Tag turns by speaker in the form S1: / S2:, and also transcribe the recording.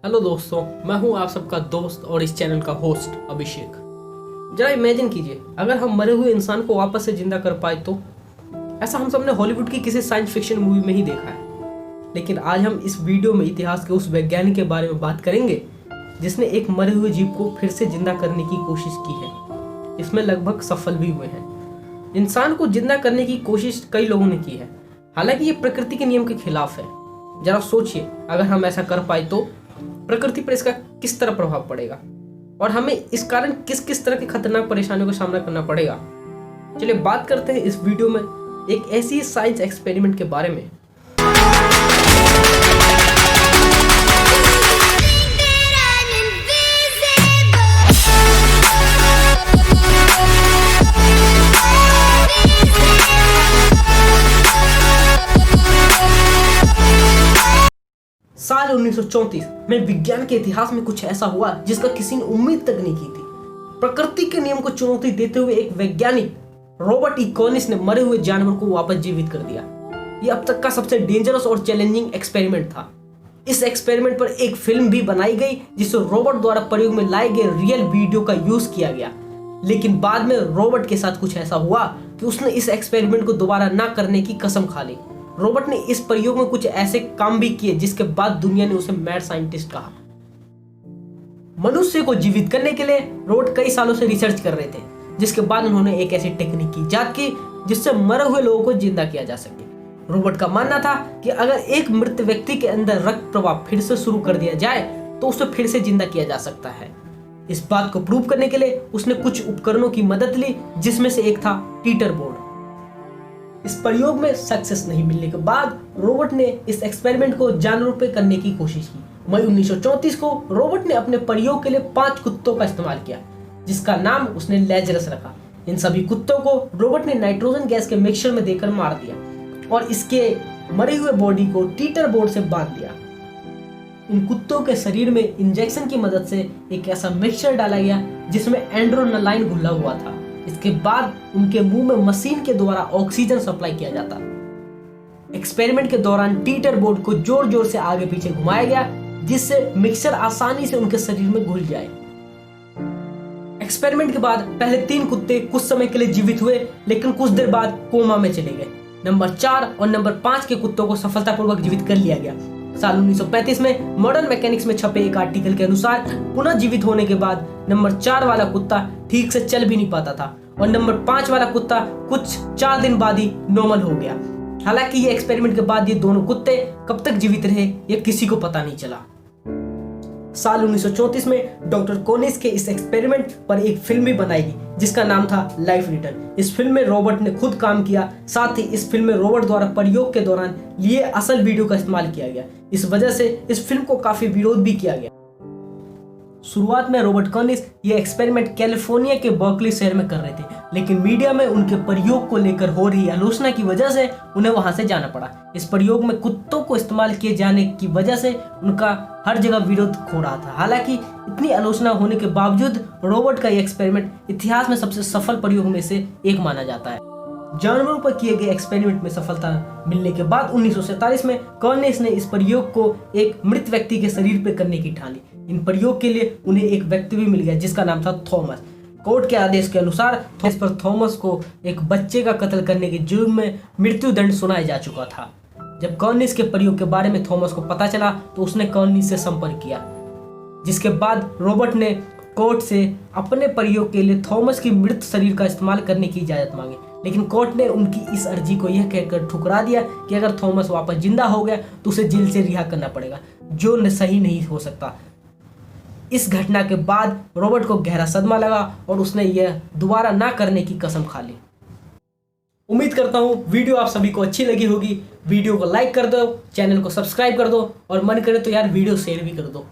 S1: Hello दोस्तों, मैं हूं आप सबका दोस्त और इस चैनल का होस्ट अभिषेक। जरा इमेजिन कीजिए, अगर हम मरे हुए इंसान को वापस से जिंदा कर पाए तो। ऐसा हम सबने हॉलीवुड की किसी साइंस फिक्शन मूवी में ही देखा है। लेकिन आज हम इस वीडियो में इतिहास के उस वैज्ञानिक के बारे में बात करेंगे जिसने एक मरे हुए जीव को फिर से जिंदा करने की कोशिश की है। इसमें लगभग सफल भी हुए हैं। इंसान को जिंदा करने की कोशिश कई लोगों ने की है, हालांकि ये प्रकृति के नियम के खिलाफ है। जरा सोचिए, अगर हम ऐसा कर पाए तो प्रकृति पर इसका किस तरह प्रभाव पड़ेगा और हमें इस कारण किस किस तरह की खतरनाक परेशानियों का सामना करना पड़ेगा। चलिए बात करते हैं इस वीडियो में एक ऐसी साइंस एक्सपेरिमेंट के बारे में। साल 1934 में विज्ञान के इतिहास में कुछ ऐसा हुआ जिसका किसी ने उम्मीद तक नहीं की थी। प्रकृति के नियम को चुनौती देते हुए एक वैज्ञानिक रॉबर्ट ई कॉनिस ने मरे हुए जानवर को वापस जीवित कर दिया। यह अब तक का सबसे डेंजरस और चैलेंजिंग एक्सपेरिमेंट था। इस एक्सपेरिमेंट पर एक फिल्म भी बनाई गई जिसे रॉबर्ट द्वारा प्रयोग में लाए गए रियल वीडियो का यूज किया गया। लेकिन बाद में रॉबर्ट के साथ कुछ ऐसा हुआ कि उसने इस एक्सपेरिमेंट को दोबारा ना करने की कसम खा ली। रॉबर्ट ने इस प्रयोग में कुछ ऐसे काम भी किए जिसके बाद दुनिया ने उसे मैड साइंटिस्ट कहा। मनुष्य को जीवित करने के लिए रॉबर्ट कई सालों से रिसर्च कर रहे थे, जिसके बाद उन्होंने एक ऐसी टेक्निक की इजाद की जिससे मरे हुए लोगों को जिंदा किया जा सके। रॉबर्ट का मानना था कि अगर एक मृत व्यक्ति के अंदर रक्त प्रवाह फिर से शुरू कर दिया जाए तो उसे फिर से जिंदा किया जा सकता है। इस बात को प्रूव करने के लिए उसने कुछ उपकरणों की मदद ली, जिसमें से एक था टीटर बोर्ड। इस प्रयोग में सक्सेस नहीं मिलने के बाद रॉबर्ट ने इस एक्सपेरिमेंट को जानवरों पे करने की कोशिश की। मई 1934 को रॉबर्ट ने अपने प्रयोग के लिए 5 कुत्तों का इस्तेमाल किया, जिसका नाम उसने लेजरस रखा। इन सभी कुत्तों को रॉबर्ट ने नाइट्रोजन गैस के मिक्सचर में देकर मार दिया और इसके मरे हुए बॉडी को टीटर बोर्ड से बांध दिया। इन कुत्तों के शरीर में इंजेक्शन की मदद से एक ऐसा मिक्सचर डाला गया जिसमें एंड्रोनलाइन घुला हुआ था। इसके बाद उनके मुंह में मशीन के द्वारा ऑक्सीजन सप्लाई किया जाता। एक्सपेरिमेंट के दौरान टीटर बोर्ड को जोर जोर से आगे पीछे घुमाया गया जिससे मिक्सचर आसानी से उनके शरीर में घुल जाए। एक्सपेरिमेंट के बाद पहले 3 कुत्ते कुछ समय के लिए जीवित हुए, लेकिन कुछ देर बाद कोमा में चले गए। नंबर 4 और नंबर 5 के कुत्तों को सफलतापूर्वक जीवित कर लिया गया। साल 1935 में मॉडर्न मैकेनिक्स में छपे एक आर्टिकल के अनुसार पुनः जीवित होने के बाद नंबर 4 वाला कुत्ता ठीक से चल भी नहीं पाता था और नंबर 5 वाला कुत्ता कुछ 4 दिन बाद ही नॉर्मल हो गया। हालांकि ये एक्सपेरिमेंट के बाद ये दोनों कुत्ते कब तक जीवित रहे ये किसी को पता नहीं चला। साल 1934 में डॉक्टर कोनिस के इस एक्सपेरिमेंट पर एक फिल्म भी बनाई गई जिसका नाम था लाइफ रिटर्न। इस फिल्म में रॉबर्ट ने खुद काम किया, साथ ही इस फिल्म में रॉबर्ट द्वारा प्रयोग के दौरान लिए असल वीडियो का इस्तेमाल किया गया। इस वजह से इस फिल्म को काफी विरोध भी किया गया। शुरुआत में रॉबर्ट कॉनिस ये एक्सपेरिमेंट कैलिफोर्निया के बर्कली शहर में कर रहे थे, लेकिन मीडिया में उनके प्रयोग को लेकर हो रही आलोचना की वजह से उन्हें वहां से जाना पड़ा। इस प्रयोग में कुत्तों को इस्तेमाल किए जाने की वजह से उनका हर जगह विरोध हो रहा था। हालांकि इतनी आलोचना होने के बावजूद रॉबर्ट का ये एक्सपेरिमेंट इतिहास में सबसे सफल प्रयोग में से एक माना जाता है। जानवरों पर किए गए एक्सपेरिमेंट में सफलता मिलने के बाद 1947 में कॉनिस ने इस प्रयोग को एक मृत व्यक्ति के शरीर पर करने की ठानी। इन प्रयोग के लिए उन्हें एक व्यक्ति भी मिल गया जिसका नाम था थॉमस। कोर्ट के आदेश के अनुसार थॉमस को एक बच्चे का कत्ल करने के जुर्म में मृत्युदंड सुनाया जा चुका था। जब कॉनिस के प्रयोग के बारे में थॉमस को पता चला तो उसने कॉनिस से संपर्क किया, जिसके बाद रॉबर्ट ने कोर्ट से अपने प्रयोग के लिए थॉमस की मृत शरीर का इस्तेमाल करने की इजाजत मांगी। लेकिन कोर्ट ने उनकी इस अर्जी को यह कहकर ठुकरा दिया कि अगर थॉमस वापस जिंदा हो गया तो उसे जेल से रिहा करना पड़ेगा, जो सही नहीं हो सकता। इस घटना के बाद रॉबर्ट को गहरा सदमा लगा और उसने यह दोबारा ना करने की कसम खा ली। उम्मीद करता हूँ वीडियो आप सभी को अच्छी लगी होगी। वीडियो को लाइक कर दो, चैनल को सब्सक्राइब कर दो और मन करे तो यार वीडियो शेयर भी कर दो।